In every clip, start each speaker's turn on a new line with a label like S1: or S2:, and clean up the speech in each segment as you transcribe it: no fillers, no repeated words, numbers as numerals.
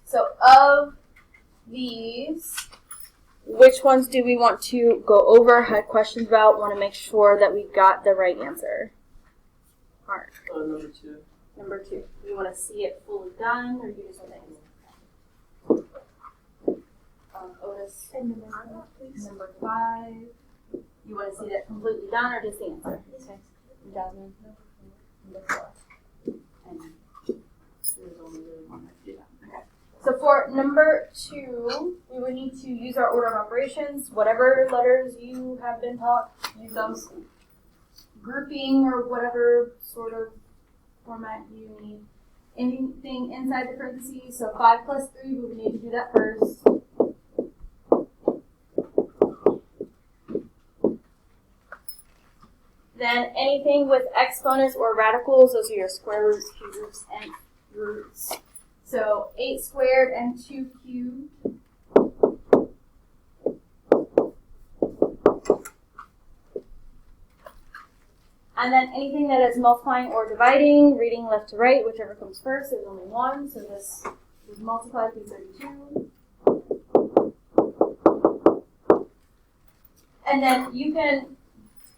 S1: So of these, which ones do we want to go over, had questions about, want to make sure that we got the right answer? Mark.
S2: Number 2.
S1: Number 2. Do you want to see it fully done, or do you just want to? Otis. And number 5, please. Number 5. You want to see that completely done, or just the answer? Okay. Jasmine. Number 4. And there's only really one that do that. Okay. So for number 2, we would need to use our order of operations. Whatever letters you have been taught, use those. Grouping or whatever sort of format you need. Anything inside the parentheses. So 5 plus 3, we would need to do that first. Then anything with exponents or radicals, those are your square roots, cube roots, and roots. So 8 squared and 2 cubed. And then anything that is multiplying or dividing, reading left to right, whichever comes first, there's only one. So this is multiplied through 32. And then you can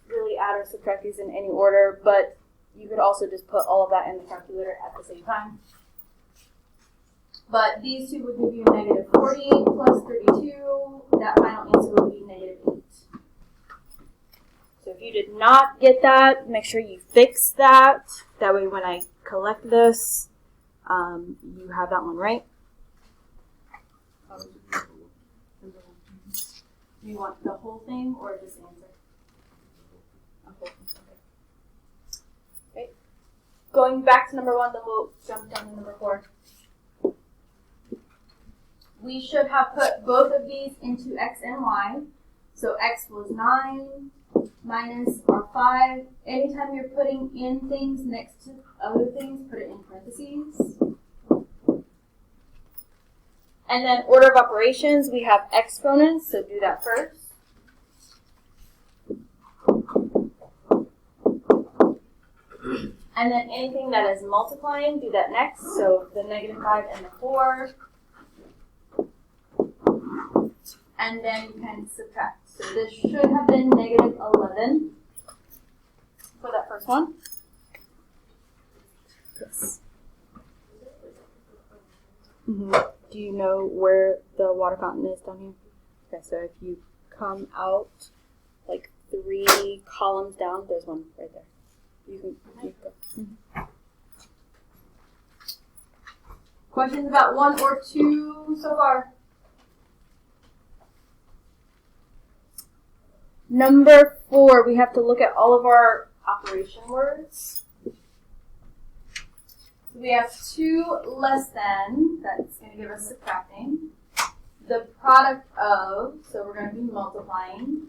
S1: really add or subtract these in any order, but you could also just put all of that in the calculator at the same time. But these two would give you negative 40 plus 32. That final answer would be negative 8. So if you did not get that, make sure you fix that. That way when I collect this, you have that one right. Do you want the whole thing or just the answer? A whole thing. Okay. Going back to number 1, then we'll jump down to number 4. We should have put both of these into x and y. So x was 9 minus our 5. Anytime you're putting in things next to other things, put it in parentheses. And then order of operations, we have exponents, so do that first. And then anything that is multiplying, do that next. So the negative 5 and the 4. And then you can subtract. So this should have been negative 11 for that first one. Yes. Mm-hmm. Do you know where the water fountain is down here? Okay, so if you come out like 3 columns down, there's one right there. You can go. Mm-hmm. Questions about 1 or 2 so far? Number 4, we have to look at all of our operation words. We have 2 less than, that's going to give us subtracting. The product of, so we're going to be multiplying.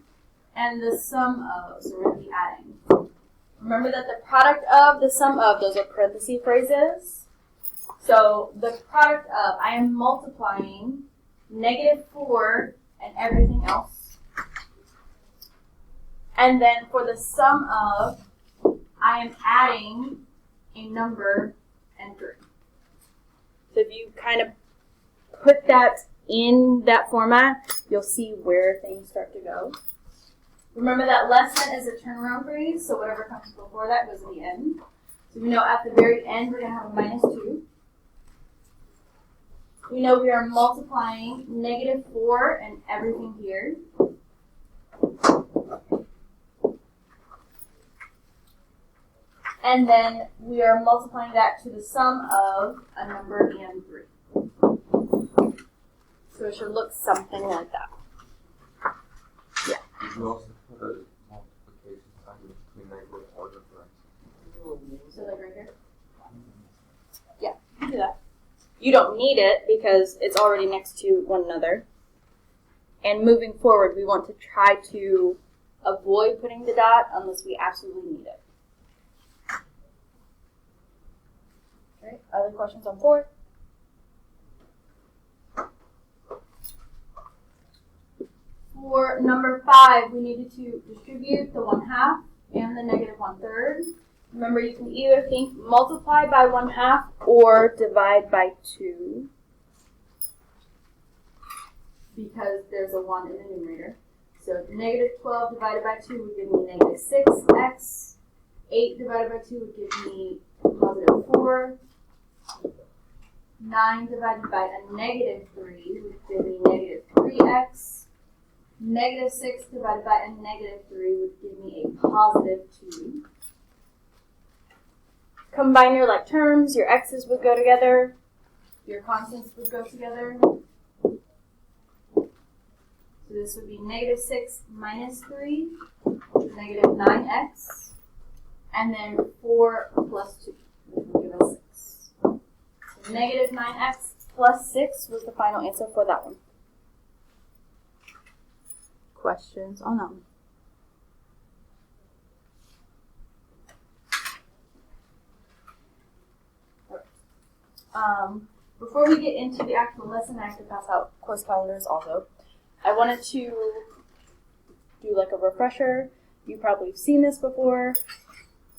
S1: And the sum of, so we're going to be adding. Remember that the product of, the sum of, those are parenthesis phrases. So the product of, I am multiplying negative 4 and everything else. And then for the sum of, I am adding a number and 3. So if you kind of put that in that format, you'll see where things start to go. Remember that less than is a turnaround phrase, so whatever comes before that goes at the end. So we know at the very end we're going to have a minus 2. We know we are multiplying negative 4 and everything here. And then we are multiplying that to the sum of a number and 3. So it should look something like that. Yeah.
S3: You also put a multiplication sign between negative or difference.
S1: So like right here? Yeah, you can do that. You don't need it because it's already next to one another. And moving forward, we want to try to avoid putting the dot unless we absolutely need it. Okay, other questions on 4? For number 5, we needed to distribute the 1/2 and the negative 1/3. Remember, you can either think multiply by 1/2 or divide by 2. because there's a 1 in the numerator. So negative 12 divided by 2 would give me negative 6x. 8 divided by 2 would give me positive 4. 9 divided by a negative 3 would give me negative 3x. Negative 6 divided by a negative 3 would give me a positive 2. Combine your like terms, your x's would go together, your constants would go together. So this would be negative 6 minus 3, negative 9x, and then 4 plus 2 would give us 6. So negative 9x plus 6 was the final answer for that one. Questions on that one? Before we get into the actual lesson, I have to pass out course calendars also. I wanted to do like a refresher. You probably have seen this before.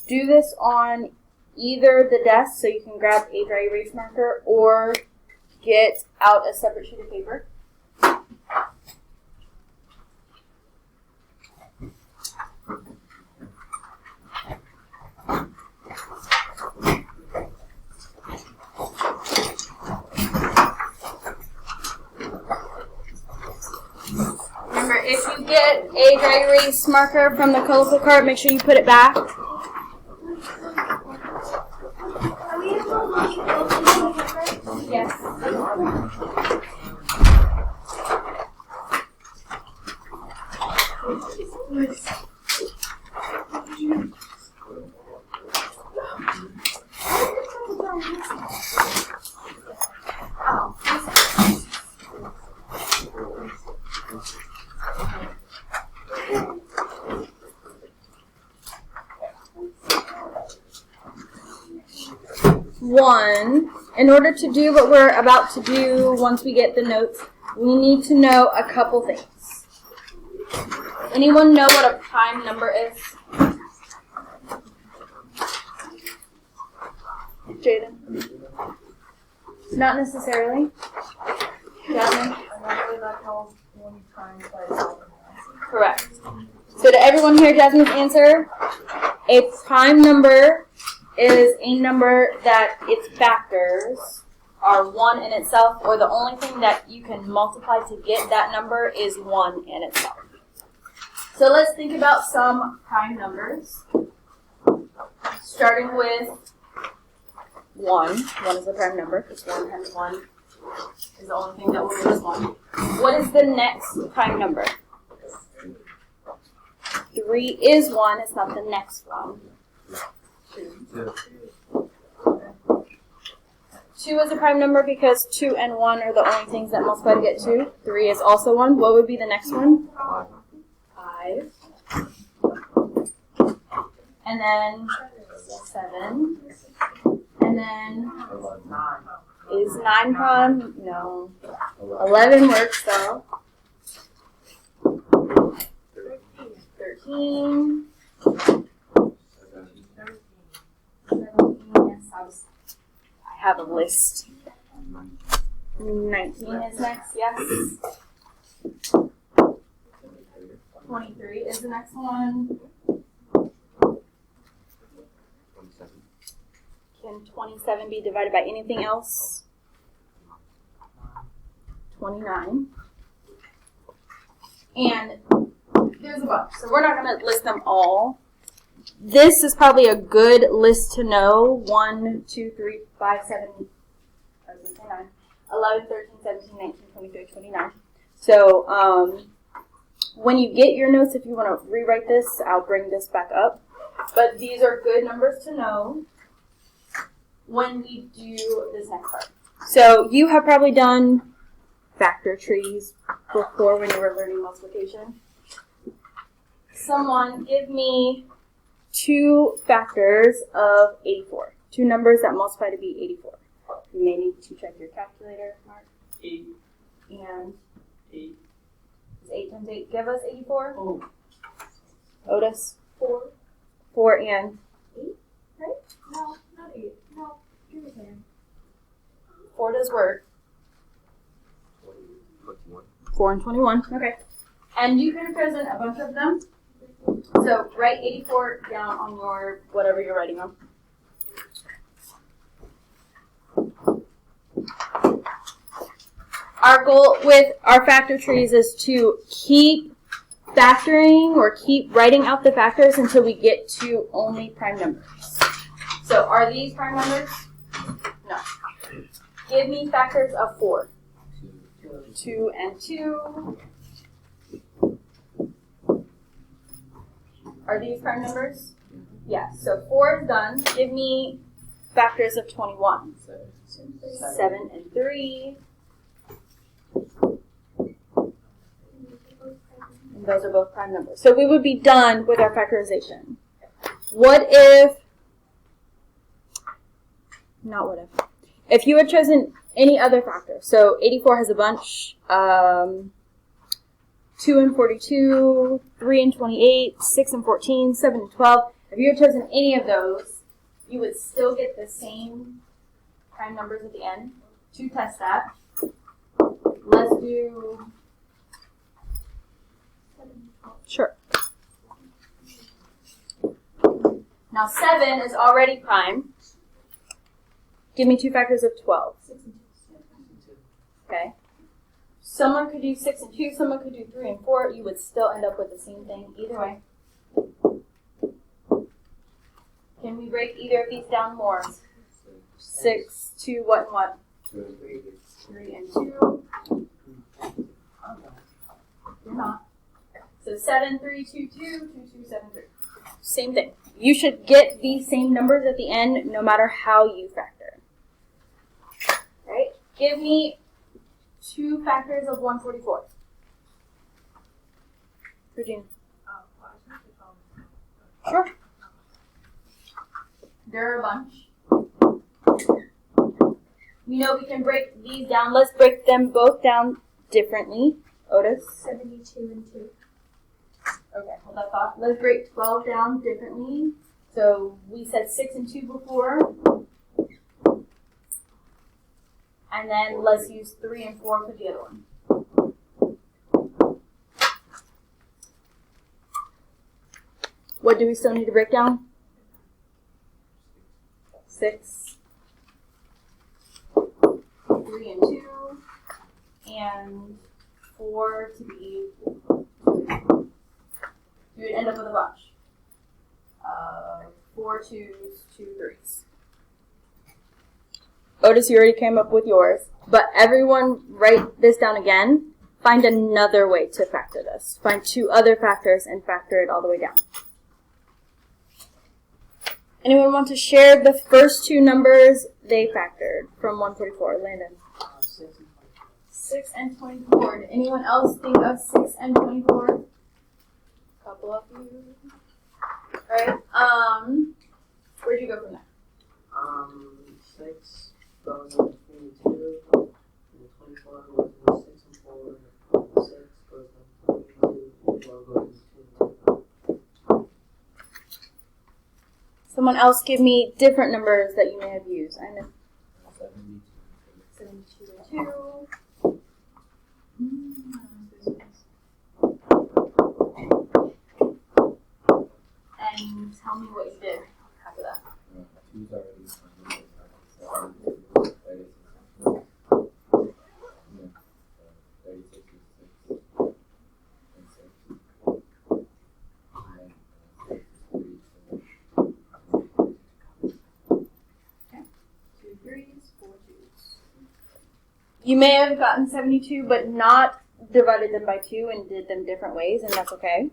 S1: Do this on either the desk, so you can grab a dry erase marker, or get out a separate sheet of paper. Remember, if you get a dry erase marker from the colorful cart, make sure you put it back. Yes. One, in order to do what we're about to do once we get the notes, we need to know a couple things. Anyone know what a prime number is? Jaden? Not necessarily. Jasmine? Correct. So to everyone here, Jasmine's answer, a prime number is a number that its factors are 1 in itself, or the only thing that you can multiply to get that number is 1 in itself. So let's think about some prime numbers, starting with 1. 1 is a prime number, because 1 times 1 is the only thing that will give us 1. What is the next prime number? 3 is 1, it's not the next one. 2 is a prime number because 2 and 1 are the only things that multiply to get 2. 3 is also 1. What would be the next one? 5. And then 7. And then is 9 prime? No. 11 works though. 13. 17, yes, I have a list. 19 is next, yes. 23 is the next one. 27. Can 27 be divided by anything else? 29. And there's a bunch, so we're not going to list them all. This is probably a good list to know. 1, 2, 3, 5, 7, 9, 11, 13, 17, 19, 23, 29. So when you get your notes, if you want to rewrite this, I'll bring this back up. But these are good numbers to know when we do this next part. So you have probably done factor trees before when you were learning multiplication. Someone give me 2 factors of 84. 2 numbers that multiply to be 84. You may need to check your calculator, Mark.
S2: 8.
S1: And
S2: 8.
S1: Does 8 times 8 give us 84?
S2: Oh.
S1: Otis?
S4: 4.
S1: 4 and
S4: 8, right? No, not 8. No, give me a second.
S1: 4 does work.
S3: 21.
S1: 4 and 21. Okay. And you could have chosen a bunch of them. So write 84 down on your whatever you're writing on. Our goal with our factor trees is to keep factoring or keep writing out the factors until we get to only prime numbers. So are these prime numbers? No. Give me factors of 4. 2 and 2. Are these prime numbers? Yes. So 4 is done. Give me factors of 21. 7 and 3. And those are both prime numbers. So we would be done with our factorization. What if, not what if you had chosen any other factor. So 84 has a bunch. 2 and 42, 3 and 28, 6 and 14, 7 and 12. If you had chosen any of those, you would still get the same prime numbers at the end. To test that, let's do, sure. Now 7 is already prime. Give me 2 factors of 12. Okay. Someone could do 6 and 2, someone could do 3 and 4. You would still end up with the same thing either way. Can we break either of these down more? 6, 2, what and what? 3 and 2. You're not. So 7, 3, 2, 2, 2, 2, 7, 3. Same thing. You should get these same numbers at the end no matter how you factor. Right? Give me 2 factors of 144. Virginia. Sure. There are a bunch. We know we can break these down. Let's break them both down differently. Otis?
S4: 72 and 2.
S1: Okay, hold that thought. Let's break 12 down differently. So we said 6 and 2 before. And then let's use 3 and 4 for the other one. What do we still need to break down? 6, 3 and 2, and 4 to be 2. You would end up with a bunch. 4 2s, 2 3s. Otis, you already came up with yours, but everyone write this down again. Find another way to factor this. Find 2 other factors and factor it all the way down. Anyone want to share the first 2 numbers they factored from 144? Landon. 6 and 24. Did anyone else think of 6 and 24? Couple of you. Alright, where'd you go from there?
S2: 6 goes in between 2, and 24 goes in 6 and 4, 6 goes in 22, and 12 goes in 2 and 2.
S1: Someone else give me different numbers that you may have used. I know. 72 and 2. And tell me what you did after that.
S3: 2's already fine. 36 is 6 and 6. And then 6 is 3.
S1: Okay. 2 3s, 4 2s. You may have gotten 72, but not divided them by 2 and did them different ways, and that's okay.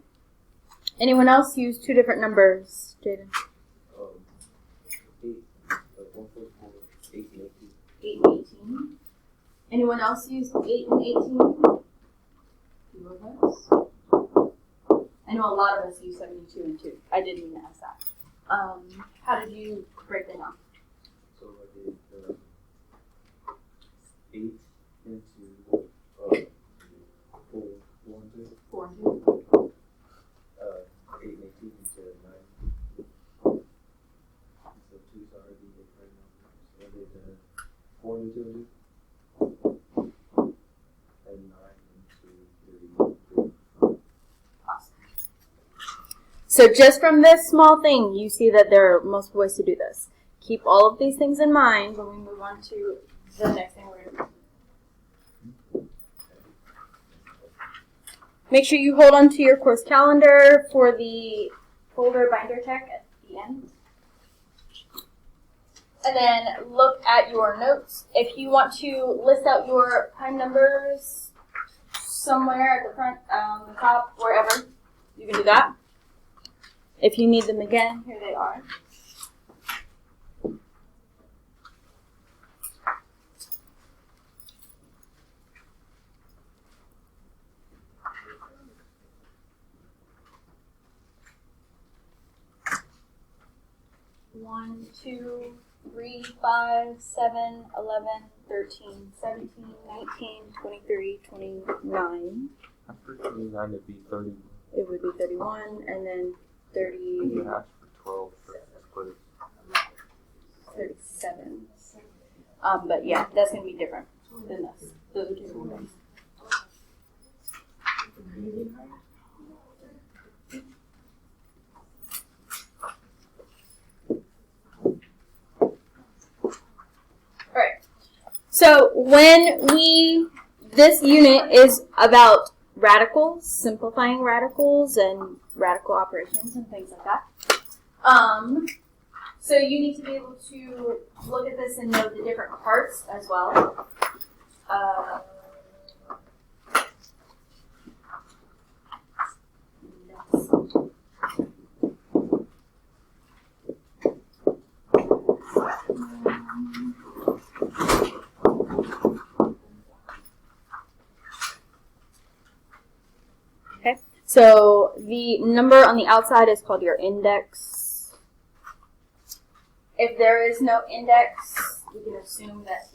S1: Anyone else use 2 different numbers, Jaden?
S3: 8, 144, 8 and 18.
S1: 8 and 18. Anyone else use 8 and 18? 2 of us. I know a lot of us use 72 and 2. I didn't even ask that. How did you break them down?
S3: So I did 8 into 4 and 2.
S1: 4 and 2.
S3: 8 and 18 into 9. So 2's already right now. So I did 4 and 2 and 2. And 9 into
S1: So just from this small thing, you see that there are multiple ways to do this. Keep all of these things in mind when we move on to the next thing we're going to do. Make sure you hold on to your course calendar for the folder binder check at the end. And then look at your notes. If you want to list out your prime numbers somewhere at the front, the top, wherever, you can do that. If you need them again, here they are. One, 2, 3, 5, 7, 11, 13, 17, 19, 23, 29.
S5: After 29 it'd be 30.
S1: It would be 31, and then 30,
S5: You would ask for 12 for split.
S1: 37. But yeah, that's going to be different than this. Those are two different things. Alright. So this unit is about radicals, simplifying radicals and radical operations and things like that. So you need to be able to look at this and know the different parts as well. Okay, so the number on the outside is called your index. If there is no index, we can assume that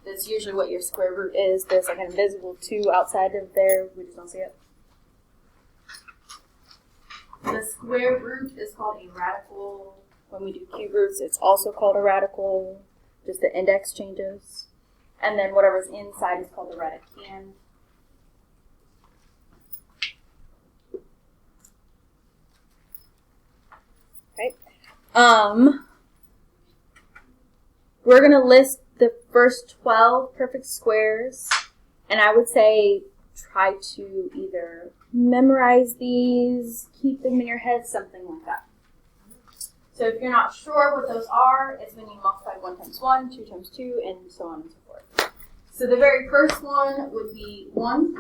S1: that's usually what your square root is. There's like an invisible 2 outside of there. We just don't see it. The square root is called a radical. When we do cube roots, it's also called a radical. Just the index changes. And then whatever's inside is called a radicand. We're going to list the first 12 perfect squares, and I would say try to either memorize these, keep them in your head, something like that. So if you're not sure what those are, it's when you multiply 1 times 1, 2 times 2, and so on and so forth. So the very first one would be 1.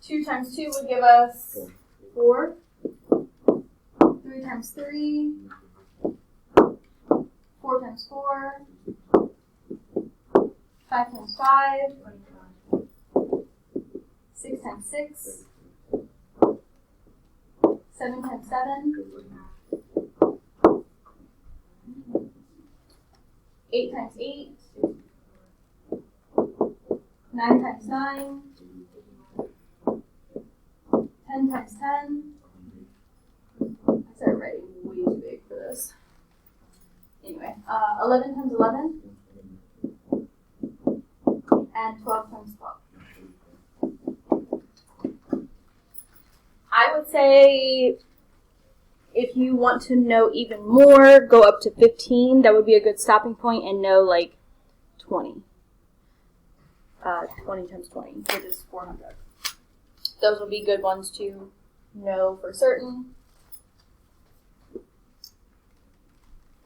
S1: 2 times 2 would give us 4. 3 times 3, 4 times 4, 5 times 5, 6 times 6, 7 times 7, 8 times 8, 9 times 9, 10 times 10. I started writing way too big for this. Anyway, 11 times 11, and 12 times 12. I would say if you want to know even more, go up to 15. That would be a good stopping point, and know like 20. 20 times 20, which is 400. Those will be good ones to know for certain.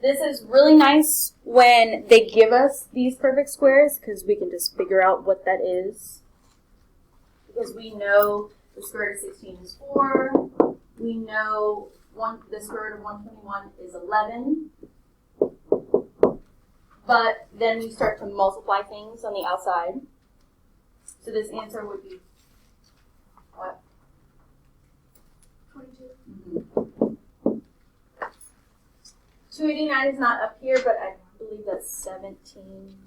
S1: This is really nice when they give us these perfect squares, because we can just figure out what that is. Because we know the square root of 16 is 4. We know the square root of 121 is 11. But then we start to multiply things on the outside. So this answer would be what?
S4: 22.
S1: Mm-hmm. 289 is not up here, but I believe that's 17.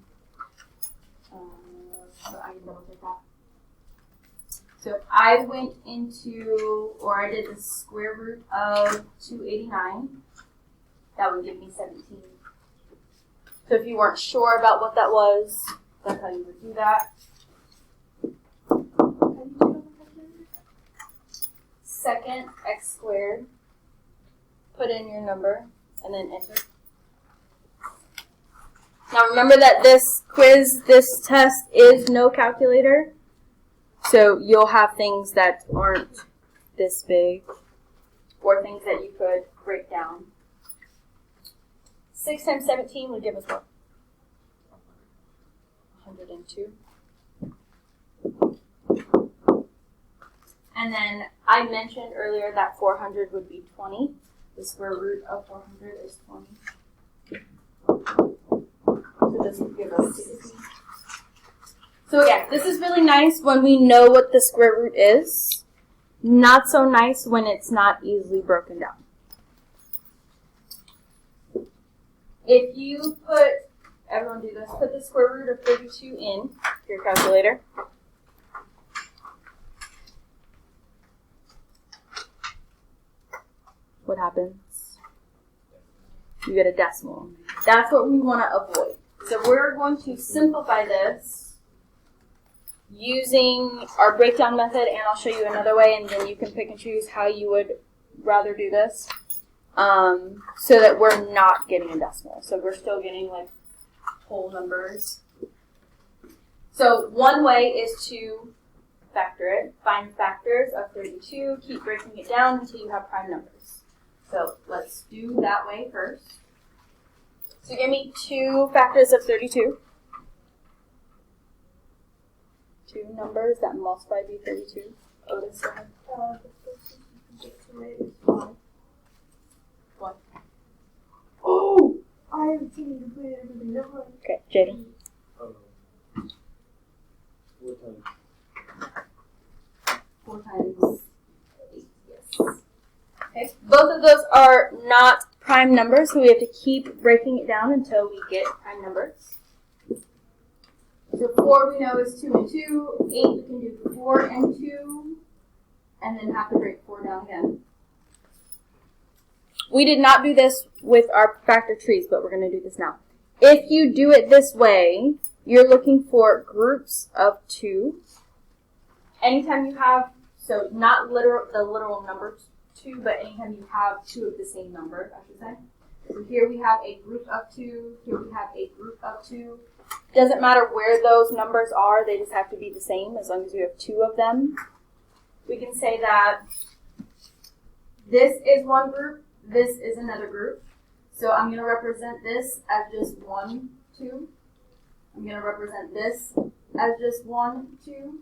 S1: So I can double check that. So I went into, or I did the square root of 289. That would give me 17. So if you weren't sure about what that was, that's how you would do that.
S4: Can you do double check
S1: second x squared, put in your number, and then enter. Now remember that this quiz, this test is no calculator, so you'll have things that aren't this big, or things that you could break down. 6 times 17 would give us what? 102. And then I mentioned earlier that 400 would be 20. The square root of 400 is 20. So this would give us 60. So again, this is really nice when we know what the square root is. Not so nice when it's not easily broken down. If you put, everyone do this, put the square root of 32 in your calculator. What happens? You get a decimal. That's what we want to avoid. So we're going to simplify this using our breakdown method, and I'll show you another way, and then you can pick and choose how you would rather do this, so that we're not getting a decimal. So we're still getting like whole numbers. So one way is to factor it. Find factors of 32. Keep breaking it down until you have prime numbers. So let's do that way first. So give me 2 factors of 32. 2 numbers that multiply by 32. Otis, go ahead. One.
S4: Oh! I have seen you put everything down.
S1: Okay, Jaden.
S3: 4 times.
S1: 4 times 8, yes. Okay, both of those are not prime numbers, so we have to keep breaking it down until we get prime numbers. So 4 we know is 2 and 2. 8 we can do 4 and 2, and then have to break 4 down again. We did not do this with our factor trees, but we're going to do this now. If you do it this way, you're looking for groups of 2. Anytime you have, so not the literal number 2, but anytime you have 2 of the same number, I should say. So here we have a group of 2, here we have a group of 2. Doesn't matter where those numbers are, they just have to be the same as long as you have 2 of them. We can say that this is one group, this is another group. So I'm going to represent this as just 1, 2. I'm going to represent this as just 1, 2.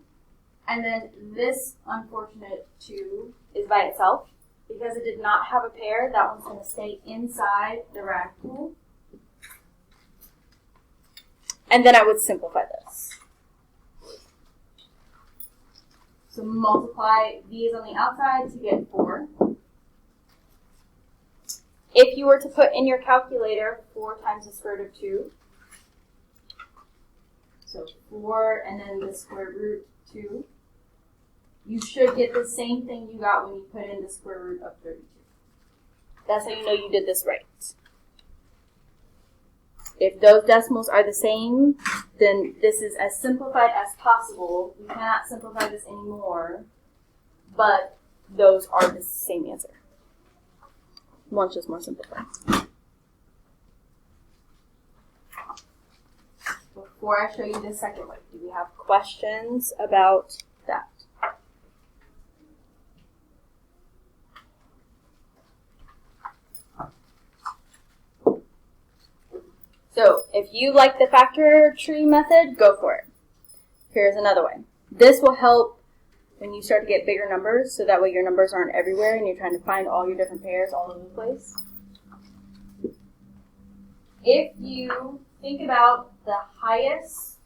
S1: And then this unfortunate 2 is by itself. Because it did not have a pair, that one's going to stay inside the radical. And then I would simplify this. So multiply these on the outside to get 4. If you were to put in your calculator 4 times the square root of 2, so 4 and then the square root 2, you should get the same thing you got when you put in the square root of 32. That's how you know you did this right. If those decimals are the same, then this is as simplified as possible. We cannot simplify this anymore, but those are the same answer. One's just more simplified. Before I show you the second way, do we have questions about that? So if you like the factor tree method, go for it. Here's another way. This will help when you start to get bigger numbers, so that way your numbers aren't everywhere and you're trying to find all your different pairs all over the place. If you think about the highest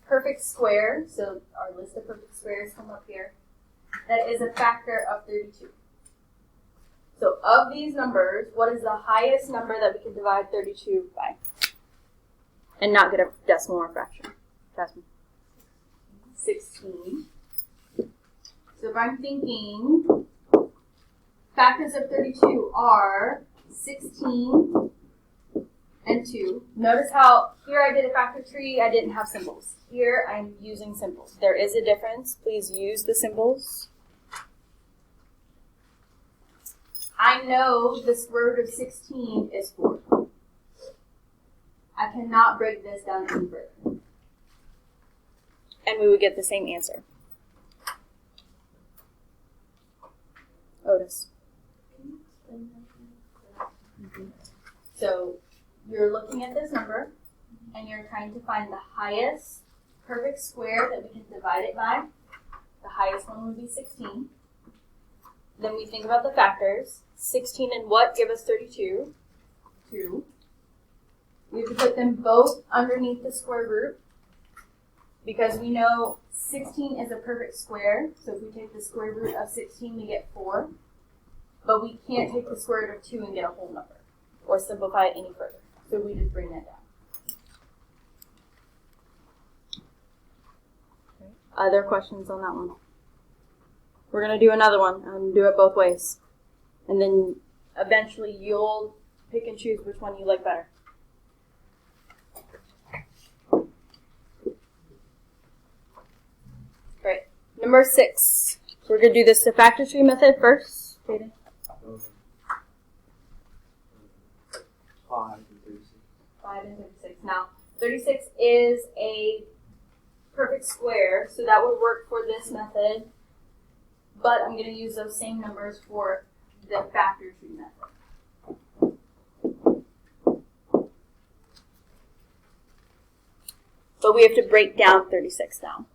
S1: perfect square, so our list of perfect squares come up here, that is a factor of 32. So of these numbers, what is the highest number that we can divide 32 by? And not get a decimal or fraction. Jasmine. 16. So if I'm thinking factors of 32 are 16 and 2. Notice how here I did a factor tree, I didn't have symbols. Here I'm using symbols. There is a difference. Please use the symbols. I know the square root of 16 is 4. I cannot break this down any further. And we would get the same answer. Otis. So you're looking at this number, and you're trying to find the highest perfect square that we can divide it by. The highest one would be 16. Then we think about the factors. 16 and what give us 32? 2. We have to put them both underneath the square root because we know 16 is a perfect square. So if we take the square root of 16, we get 4. But we can't take the square root of 2 and get a whole number or simplify it any further. So we just bring that down. Other questions on that one? We're going to do another one and do it both ways. And then eventually you'll pick and choose which one you like better. Great. Number 6. We're going to do this the factor tree method first. Jaden?
S3: 5 and 36.
S1: 5 and 36. Now, 36 is a perfect square, so that would work for this method. But I'm going to use those same numbers for the factor tree method. But we have to break down 36 now.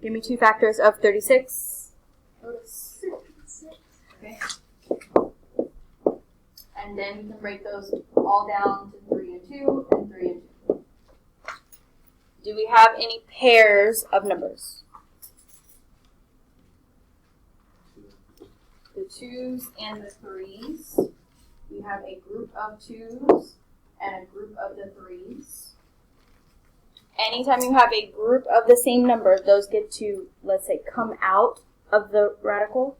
S1: Give me 2 factors of 36. Okay. And then we can break those all down to 3 and 2 and 3 and 2. Do we have any pairs of numbers? The 2's and the 3's. We have a group of 2's and a group of the 3's. Anytime you have a group of the same number, those get to, let's say, come out of the radical.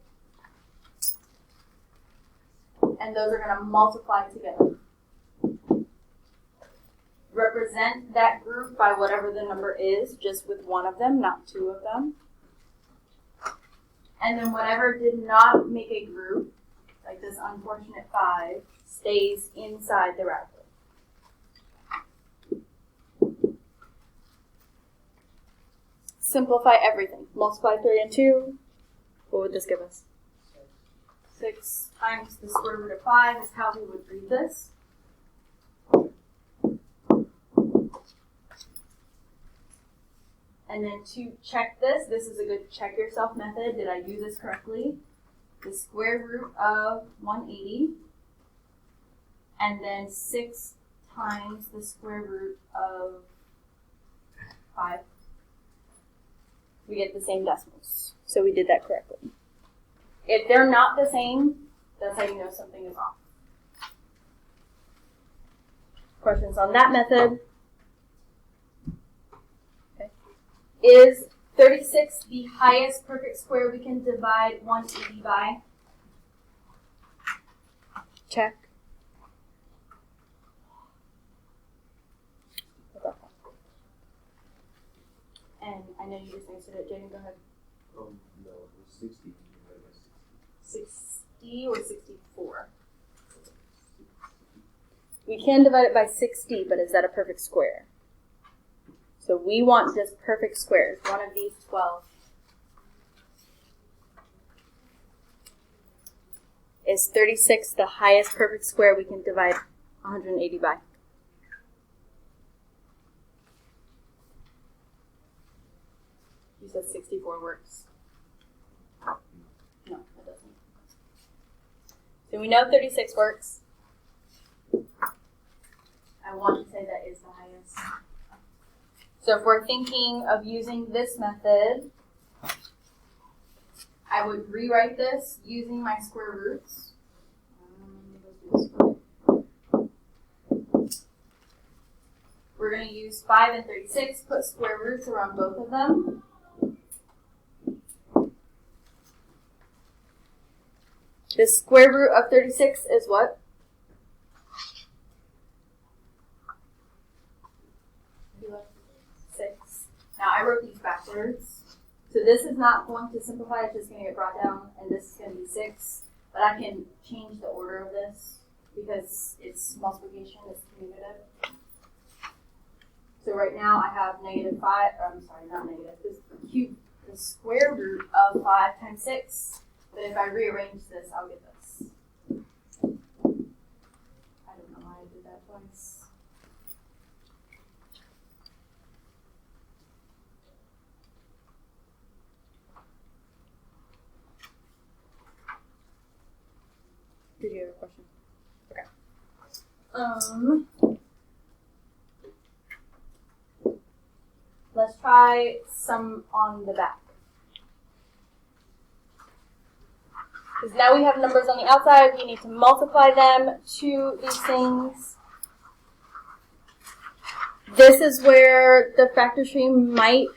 S1: And those are going to multiply together. Represent that group by whatever the number is, just with one of them, not 2 of them. And then whatever did not make a group, like this unfortunate 5, stays inside the radical. Simplify everything. Multiply 3 and 2. What would this give us? 6 times the square root of 5 is how we would read this. And then to check this is a good check yourself method. Did I do this correctly? The square root of 180. And then 6 times the square root of 5. We get the same decimals. So we did that correctly. If they're not the same, that's how you know something is off. Questions on that method? Okay. Is 36 the highest perfect square we can divide 180 by? Check. And I know you just answered it. Jaden, go ahead.
S3: No, it was 60.
S1: 60 or 64? We can divide it by 60, but is that a perfect square? So we want just perfect squares, one of these 12. Is 36 the highest perfect square we can divide 180 by? You said 64 works. No, it doesn't. So we know 36 works. I want to say that is the highest. So if we're thinking of using this method, I would rewrite this using my square roots. We're going to use 5 and 36, put square roots around both of them. The square root of 36 is what? Now I wrote these backwards. So this is not going to simplify, it's just going to get brought down, and this is going to be 6. but I can change the order of this because it's multiplication, it's commutative. So right now I have the square root of 5 times 6, but if I rearrange this, I'll get this. I don't know why I did that twice. Did you have a question? Okay. Let's try some on the back. Because now we have numbers on the outside, we need to multiply them to these things. This is where the factor tree you might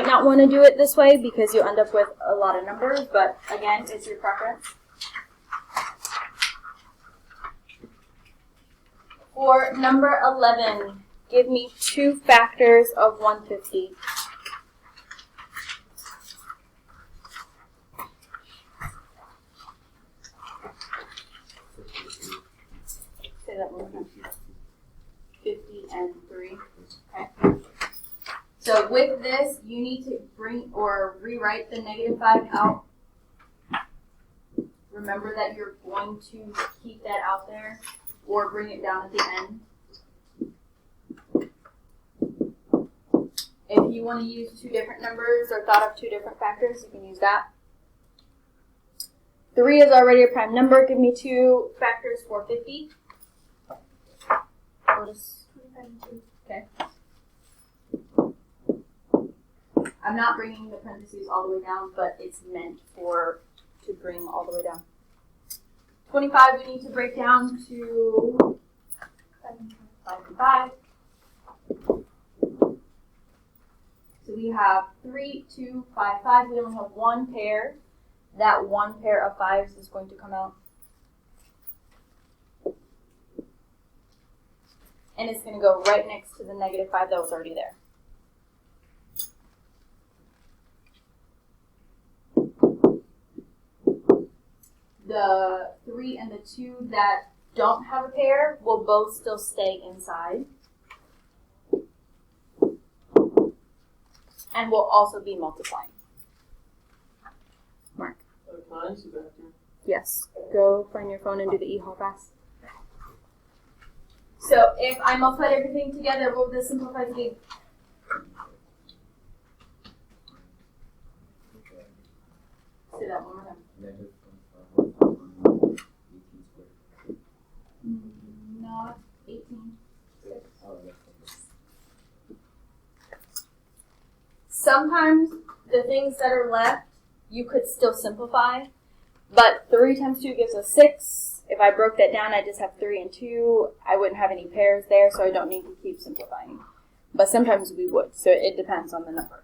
S1: not want to do it this way because you end up with a lot of numbers, but again, it's your preference. For number 11, give me 2 factors of 150. Say that one more time. 50 and 3. Okay. So with this, you need to bring or rewrite the -5 out. Remember that you're going to keep that out there or bring it down at the end. If you want to use 2 different numbers or thought of 2 different factors, you can use that. 3 is already a prime number. Give me 2 factors for 50. Or just
S4: 25 and 2.
S1: okay. I'm not bringing the parentheses all the way down, but it's meant to bring all the way down. 25 we need to break down to 5 and 5. So we have 3, 2, 5, 5. We only have 1 pair. That 1 pair of 5s is going to come out. And it's going to go right next to the -5 that was already there. The 3 and the 2 that don't have a pair will both still stay inside. And will also be multiplying. Mark.
S2: Can I use the bathroom?
S1: Yes. Go find your phone and do the e-haul fast. So if I multiplied everything together, what would this simplify to be? Say that one more time.
S3: -1 18 squared.
S1: Not 18.
S3: Oh, that's
S1: Sometimes the things that are left, you could still simplify, but 3 times 2 gives us 6. If I broke that down, I just have 3 and 2. I wouldn't have any pairs there, so I don't need to keep simplifying. But sometimes we would, so it depends on the number.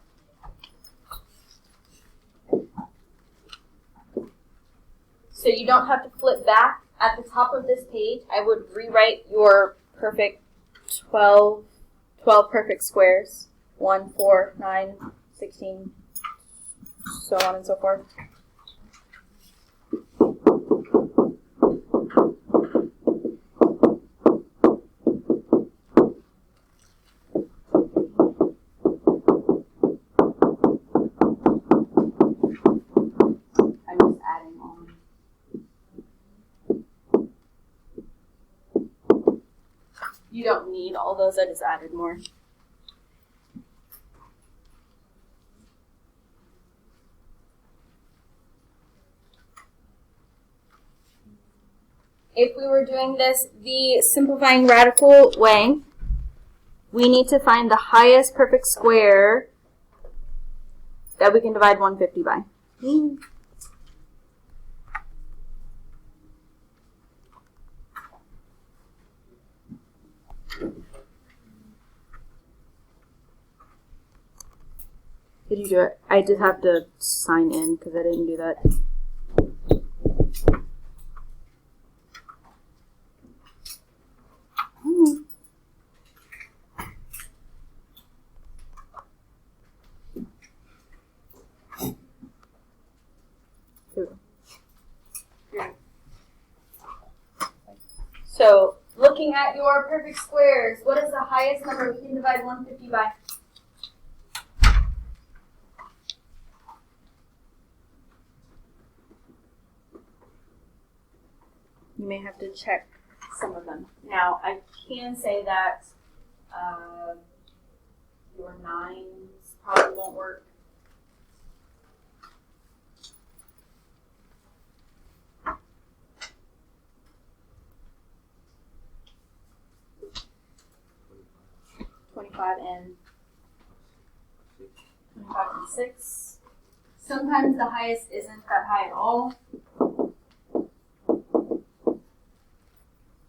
S1: So you don't have to flip back. At the top of this page, I would rewrite your perfect 12 perfect squares. 1, 4, 9, 16, so on and so forth. I'm just adding on. You don't need all those, I just added more. If we were doing this the simplifying radical way, we need to find the highest perfect square that we can divide 150 by. Did you do it? I just have to sign in because I didn't do that. So, looking at your perfect squares, what is the highest number we can divide 150 by? You may have to check some of them. Now, I can say that your 9s probably won't work. And 25 and 6. Sometimes the highest isn't that high at all.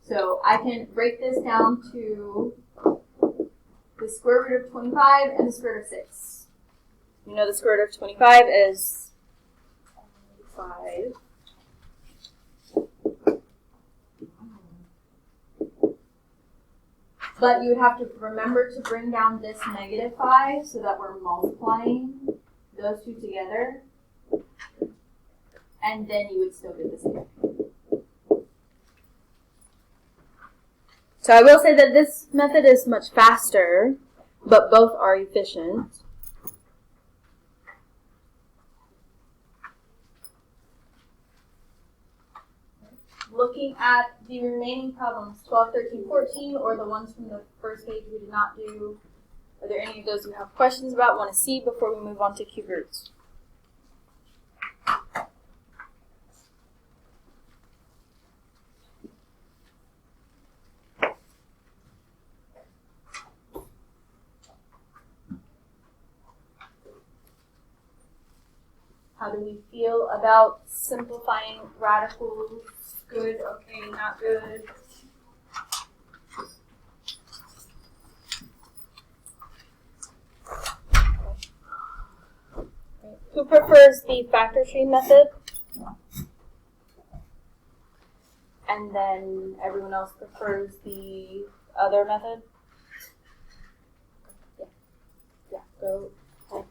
S1: So I can break this down to the square root of 25 and the square root of 6. You know the square root of 25 is 5. But you would have to remember to bring down this negative 5 so that we're multiplying those two together. And then you would still do the same. So I will say that this method is much faster, but both are efficient. Looking at the remaining problems, 12, 13, 14, or the ones from the first page we did not do, are there any of those you have questions about, want to see before we move on to cube roots? How do we feel about simplifying radicals? Good, okay, not good. Who prefers the factor tree method? And then everyone else prefers the other method? Yeah, go ahead.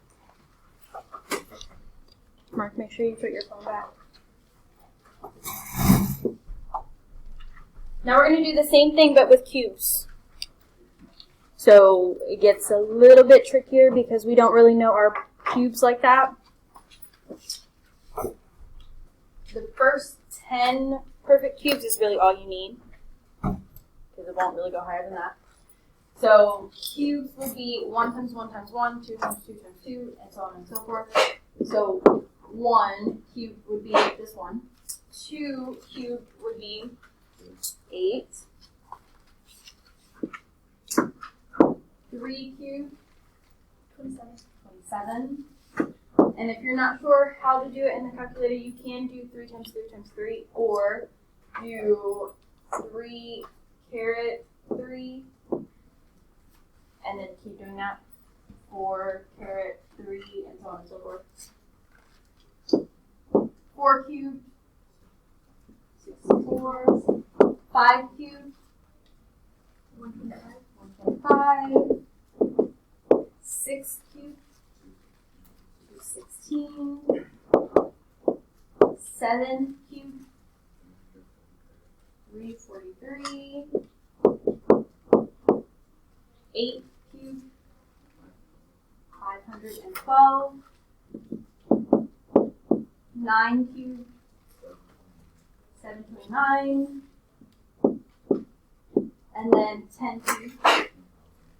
S1: Mark, make sure you put your phone back. Now we're going to do the same thing but with cubes. So it gets a little bit trickier because we don't really know our cubes like that. The first 10 perfect cubes is really all you need because it won't really go higher than that. So cubes would be 1 times 1 times 1, 2 times 2 times 2, and so on and so forth. So 1 cubed would be this one. 2 cubed would be 8. 3 cubed, 27. And if you're not sure how to do it in the calculator, you can do 3 times 3 times 3, or do 3 caret 3, and then keep doing that. 4 caret 3, and so on and so forth. 4 cubed, 64. 5 cubed, 125. 6 cubed, 216. 7 cubed, 343. 8 cubed, 512. 9 cubed, 729. And then 10 cubed,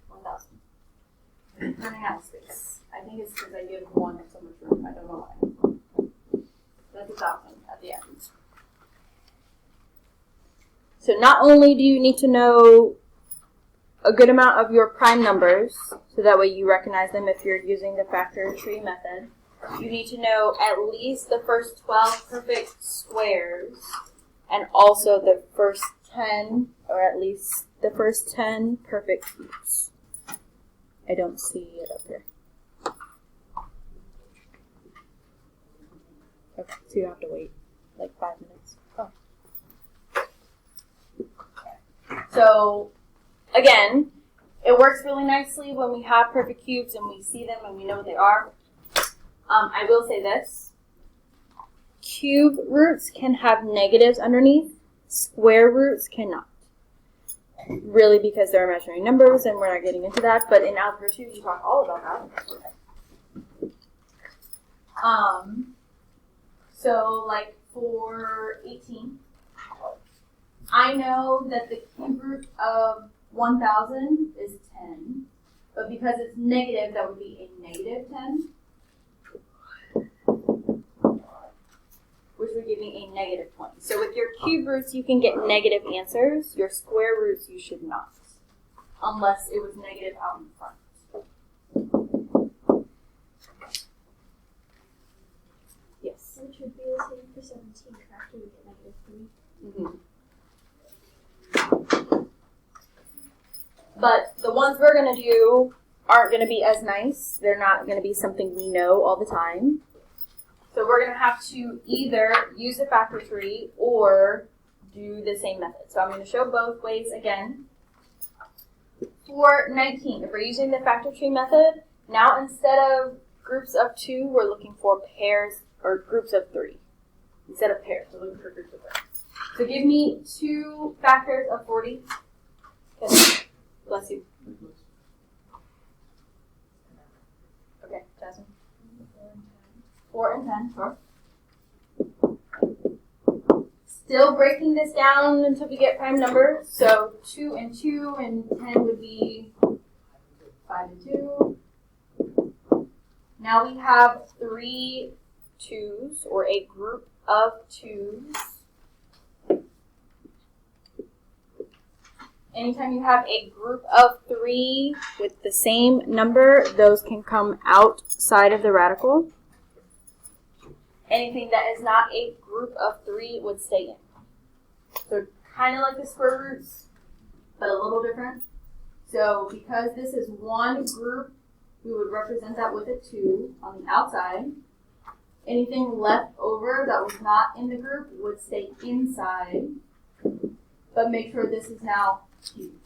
S1: 1,000. Running out of space. I think it's because I give 1 so much room. I don't know why. That's 1,000 at the end. So not only do you need to know a good amount of your prime numbers, so that way you recognize them if you're using the factor tree method, you need to know at least the first 12 perfect squares, and also the first 10, or at least the first 10 perfect cubes. I don't see it up here. Okay, so you have to wait like 5 minutes. Oh. So, again, it works really nicely when we have perfect cubes and we see them and we know what they are. I will say this. Cube roots can have negatives underneath. Square roots cannot. really because they're imaginary numbers and we're not getting into that, but in Algebra 2 you talk all about that. So like for 18, I know that the cube root of 1000 is 10, but because it's negative, that would be a negative 10, which would give me a negative 20. So with your cube roots, you can get negative answers. Your square roots, you should not, unless it was negative out in front. Yes?
S4: Which would be the same for 17 after we get negative 3.
S1: Mm-hmm. But the ones we're going to do aren't going to be as nice. They're not going to be something we know all the time. So we're going to have to either use a factor tree or do the same method. So I'm going to show both ways again. For 19, if we're using the factor tree method, now instead of groups of 2, we're looking for pairs or groups of 3. Instead of pairs, we're looking for groups of 3. So give me 2 factors of 40. Okay. Bless you. Okay, Jasmine. 4 and 10, sure. Still breaking this down until we get prime numbers. So 2 and 2 and 10 would be 5 and 2. Now we have 3 2s, or a group of 2s. Anytime you have a group of 3 with the same number, those can come outside of the radical. Anything that is not a group of 3 would stay in. So kind of like the square roots, but a little different. So because this is one group, we would represent that with a 2 on the outside. Anything left over that was not in the group would stay inside. But make sure this is now cubed.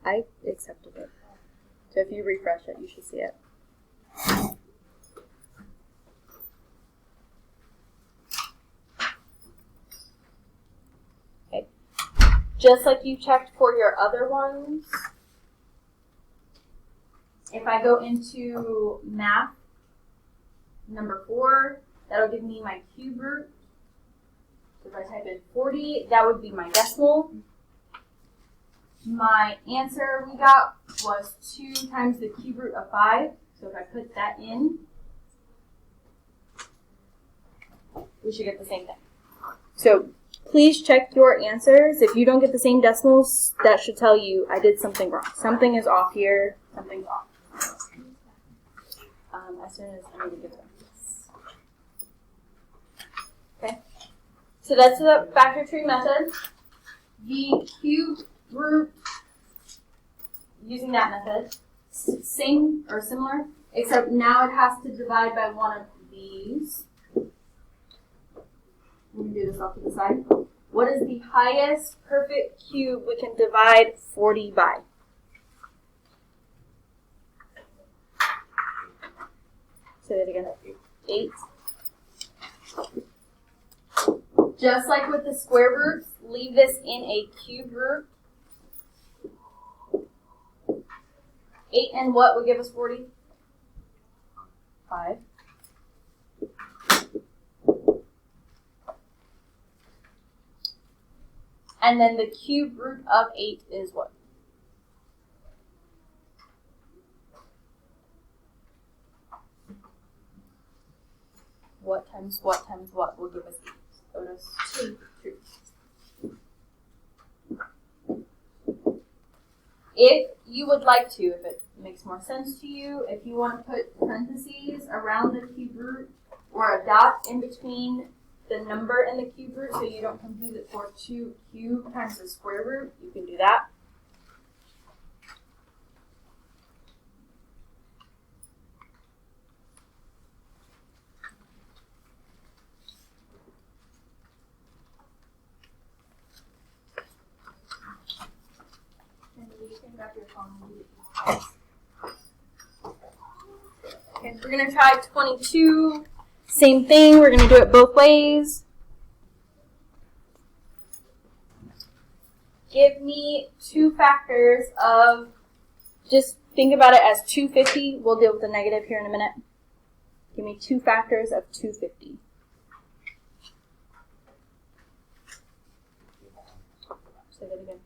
S1: I accepted it. So if you refresh it, you should see it. Okay. Just like you checked for your other ones, if I go into math, number 4, that'll give me my cube root. So if I type in 40, that would be my decimal. My answer we got was 2 times the cube root of 5. So if I put that in, we should get the same thing. So please check your answers. If you don't get the same decimals, that should tell you I did something wrong. Something is off here. Something's off. As soon as I need to get them. Okay. So that's the factor tree method. The cube root, using that method, same or similar, except now it has to divide by one of these. Let me do this off to the side. What is the highest perfect cube we can divide 40 by? Say that again. 8. Just like with the square roots, leave this in a cube root. 8 and what would give us 40? 5. And then the cube root of 8 is what? What times what times what will give us 8? So it is 2. If you would like to, if it makes more sense to you, if you want to put parentheses around the cube root or a dot in between the number and the cube root so you don't confuse it for 2 cubed times the square root, you can do that. Okay, we're going to try 22. Same thing, we're going to do it both ways. give me two factors of, just think about it as 250. We'll deal with the negative here in a minute. Give me two factors of 250. Say that again.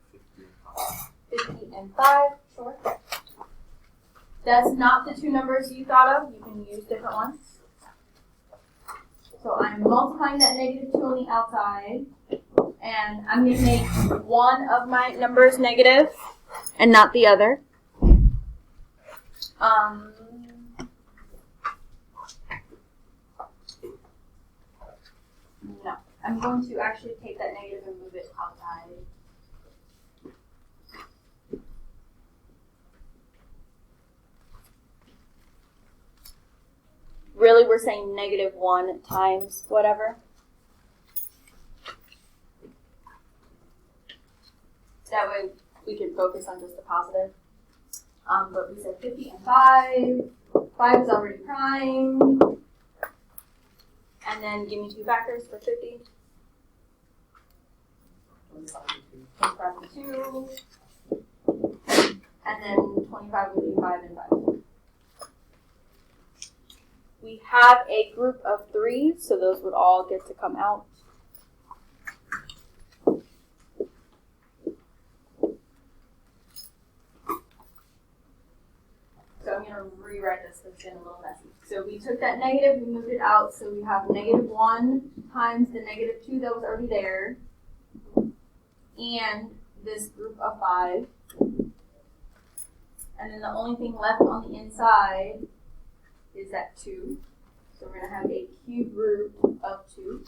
S1: 50 and 5, sure. That's not the two numbers you thought of. You can use different ones. So I'm multiplying that -2 on the outside, and I'm going to make one of my numbers negative and not the other. No, I'm going to actually take that negative and move it outside. Really, we're saying -1 times whatever. That way we can focus on just the positive. But we said 50 and 5. 5 is already prime. And then give me two factors for 50. 25 and 2. And then 25 would be 5 and 5. We have a group of 3, so those would all get to come out. So I'm going to rewrite this because it's getting a little messy. So we took that negative, we moved it out, so we have -1 times the -2 that was already there, and this group of 5. And then the only thing left on the inside is that 2. So we're going to have a cube root of 2.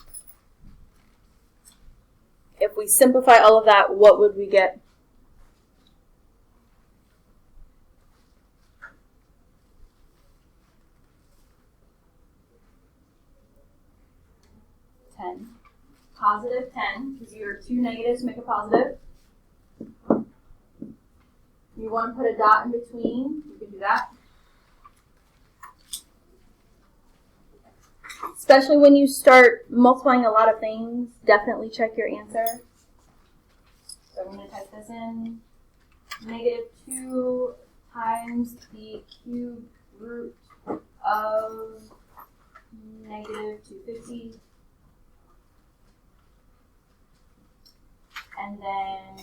S1: If we simplify all of that, what would we get? Positive 10, because your two negatives make a positive. You want to put a dot in between, you can do that. Especially when you start multiplying a lot of things, definitely check your answer. So I'm going to type this in. -2 times the cube root of -250. And then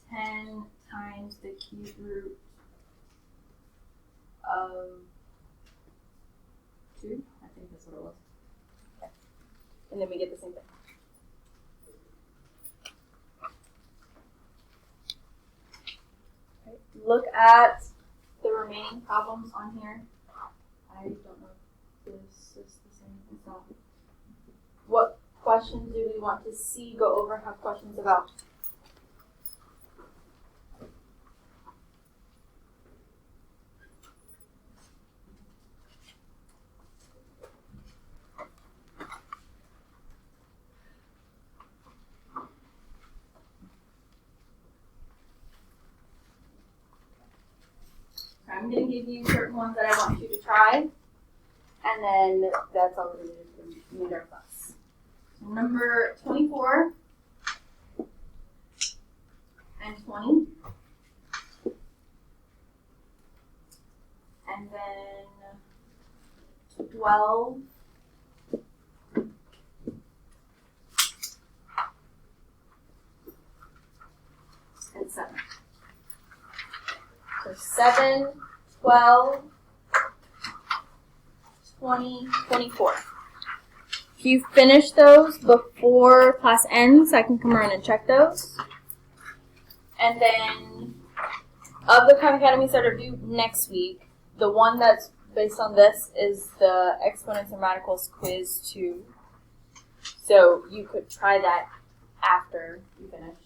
S1: 10 times the cube root of 2. I think that's what it was. Okay. And then we get the same thing. Okay. Look at the remaining problems on here. I don't know if this is the same. It's not. What questions do we want to see, go over, have questions about? I'm going to give you certain ones that I want you to try, and then that's all we're going to do for the remainder of class. Number 24 and 20, and then 12 and 7. So 7, 12, 20, 24. If you finish those before class ends, I can come around and check those. And then, of the Khan Academies that are due next week, the one that's based on this is the Exponents and Radicals Quiz 2. So you could try that after you finish.